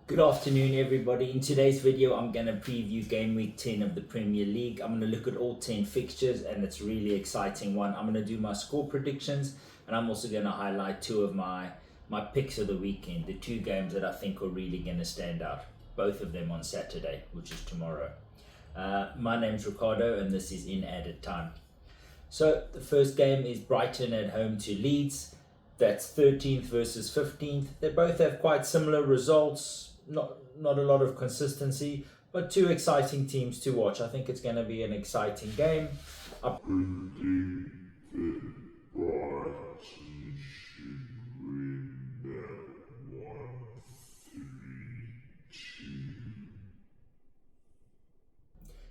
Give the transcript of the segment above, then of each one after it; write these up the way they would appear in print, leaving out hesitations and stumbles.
Good afternoon, everybody. In today's video, I'm going to preview game week 10 of the Premier League. I'm going to look at all 10 fixtures, and it's a really exciting one. I'm going to do my score predictions, and I'm also going to highlight two of my picks of the weekend, the two games that I think are really going to stand out, both of them on Saturday, which is tomorrow. My name's Ricardo, and this is In Added Time. So the first game is Brighton at home to Leeds. That's 13th versus 15th. They both have quite similar results. Not a lot of consistency, but two exciting teams to watch. I think it's going to be an exciting game.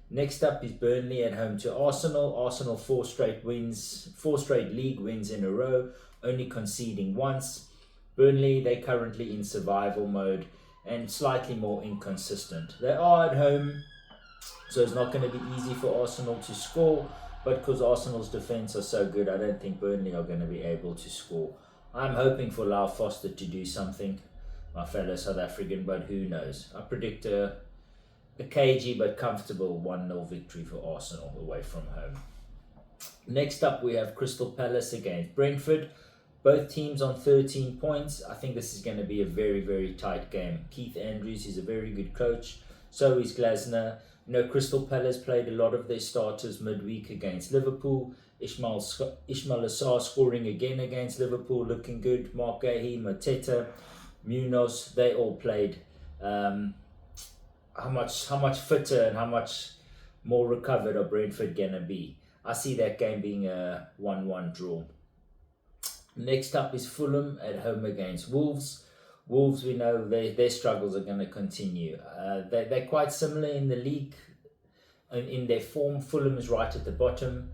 Next up is Burnley at home to Arsenal. Arsenal four straight league wins in a row, only conceding once. Burnley, they're currently in survival mode and slightly more inconsistent. They are at home, so it's not going to be easy for Arsenal to score, but because Arsenal's defence are so good, I don't think Burnley are going to be able to score. I'm hoping for Lau Foster to do something, my fellow South African, but who knows. I predict a cagey but comfortable 1-0 victory for Arsenal away from home. Next up, we have Crystal Palace against Brentford. Both teams on 13 points. I think this is going to be a very, very tight game. Keith Andrews is a very good coach. So is Glasner. Crystal Palace played a lot of their starters midweek against Liverpool. Ismail Assar scoring again against Liverpool, looking good. Mark Gahey, Mateta, Munoz, they all played. How much fitter and how much more recovered are Brentford going to be? I see that game being a 1-1 draw. Next up is Fulham at home against Wolves. Wolves, we know their struggles are going to continue. They're quite similar in the league, in their form. Fulham is right at the bottom,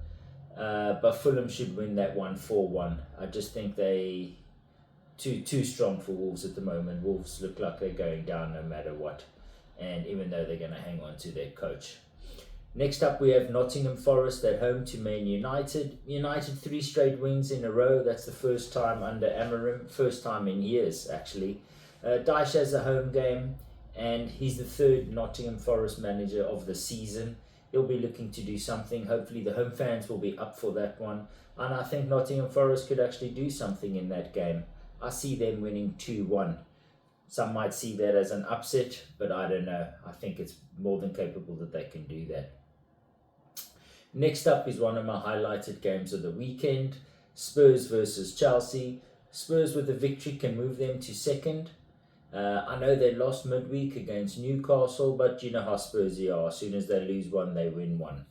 but Fulham should win that one 4-1. I just think they too strong for Wolves at the moment. Wolves look like they're going down no matter what, and even though they're going to hang on to their coach. Next up, we have Nottingham Forest at home to Man United. United 3 straight wins in a row. That's the first time under Amorim, first time in years actually. Dyche has a home game, and he's the third Nottingham Forest manager of the season. He'll be looking to do something. Hopefully the home fans will be up for that one. And I think Nottingham Forest could actually do something in that game. I see them winning 2-1. Some might see that as an upset, but I don't know. I think it's more than capable that they can do that. Next up is one of my highlighted games of the weekend, Spurs versus Chelsea. Spurs with a victory can move them to second. I know they lost midweek against Newcastle, but you know how Spursy are. As soon as they lose one, they win one.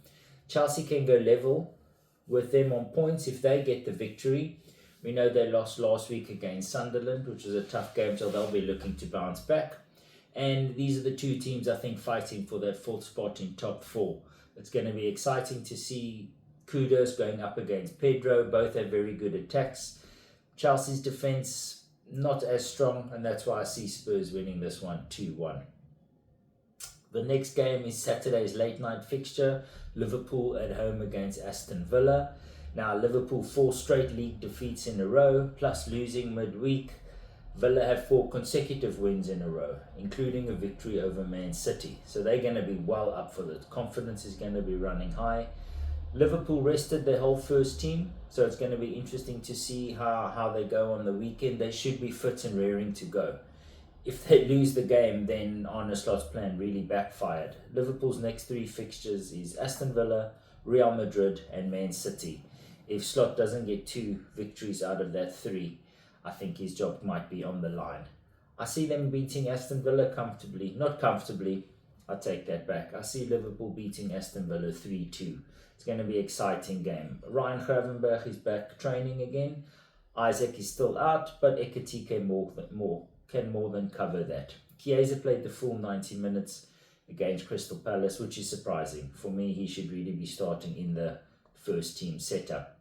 Chelsea can go level with them on points if they get the victory. We know they lost last week against Sunderland, which was a tough game, so they'll be looking to bounce back. And these are the two teams, I think, fighting for that fourth spot in top 4. It's going to be exciting to see Kudus going up against Pedro. Both have very good attacks. Chelsea's defence, not as strong, and that's why I see Spurs winning this one 2-1. The next game is Saturday's late night fixture, Liverpool at home against Aston Villa. Now, Liverpool 4 straight league defeats in a row, plus losing midweek. Villa have 4 consecutive wins in a row, including a victory over Man City. So they're going to be well up for it. Confidence is going to be running high. Liverpool rested their whole first team, so it's going to be interesting to see how they go on the weekend. They should be fit and raring to go. If they lose the game, then Arne Slot's plan really backfired. Liverpool's next 3 fixtures is Aston Villa, Real Madrid, and Man City. If Slot doesn't get 2 victories out of that 3, I think his job might be on the line. I see them beating Aston Villa comfortably. Not comfortably, I take that back. I see Liverpool beating Aston Villa 3-2. It's going to be an exciting game. Ryan Gravenberch is back training again. Isaac is still out, but Ekitike can more than cover that. Chiesa played the full 90 minutes against Crystal Palace, which is surprising. For me, he should really be starting in the first team setup.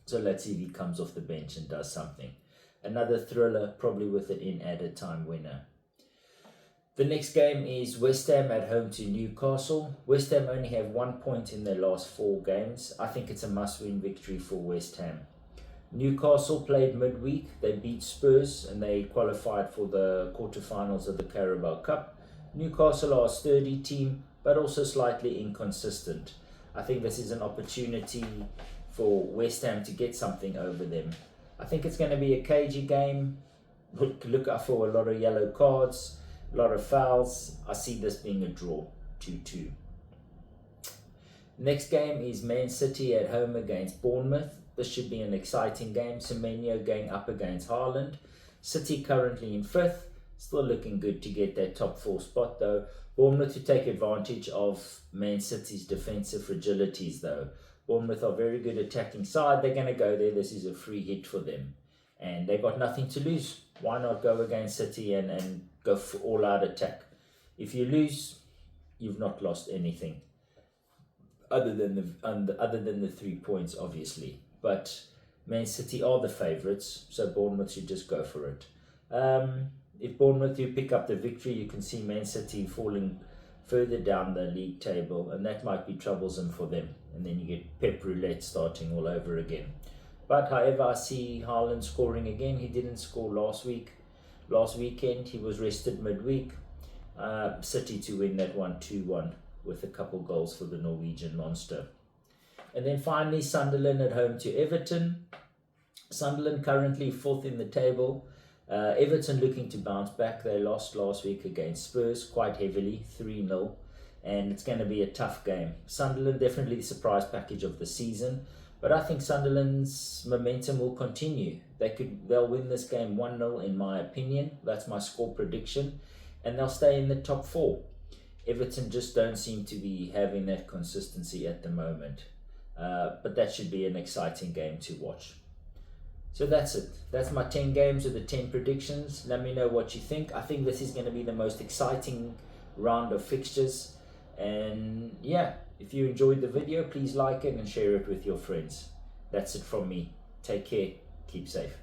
So let's see if he comes off the bench and does something. Another thriller, probably with an in added time winner. The next game is West Ham at home to Newcastle. West Ham only have 1 point in their last 4 games. I think it's a must-win victory for West Ham. Newcastle played midweek. They beat Spurs and they qualified for the quarterfinals of the Carabao Cup. Newcastle are a sturdy team, but also slightly inconsistent. I think this is an opportunity for West Ham to get something over them. I think it's going to be a cagey game. Look out for a lot of yellow cards, a lot of fouls. I see this being a draw, 2-2. Next game is Man City at home against Bournemouth. This should be an exciting game. Semenyo going up against Haaland. City currently in 5th. Still looking good to get that top 4 spot though. Bournemouth to take advantage of Man City's defensive fragilities though. Bournemouth are very good attacking side. They're going to go there. This is a free hit for them. And they got nothing to lose. Why not go against City and go for all out attack? If you lose, you've not lost anything. Other than the 3 points, obviously. But Man City are the favourites, so Bournemouth should just go for it. If Bournemouth do pick up the victory, you can see Man City falling further down the league table, and that might be troublesome for them. And then you get Pep Roulette starting all over again. But however, I see Haaland scoring again. He didn't score last weekend. He was rested midweek. City to win that one 2-1 with a couple goals for the Norwegian monster. And then finally, Sunderland at home to Everton. Sunderland currently 4th in the table. Everton looking to bounce back. They lost last week against Spurs quite heavily, 3-0. And it's going to be a tough game. Sunderland definitely the surprise package of the season. But I think Sunderland's momentum will continue. They'll win this game 1-0 in my opinion. That's my score prediction. And they'll stay in the top 4. Everton just don't seem to be having that consistency at the moment. But that should be an exciting game to watch. So that's it. That's my 10 games with the 10 predictions. Let me know what you think. I think this is going to be the most exciting round of fixtures. And yeah, if you enjoyed the video, please like it and share it with your friends. That's it from me. Take care. Keep safe.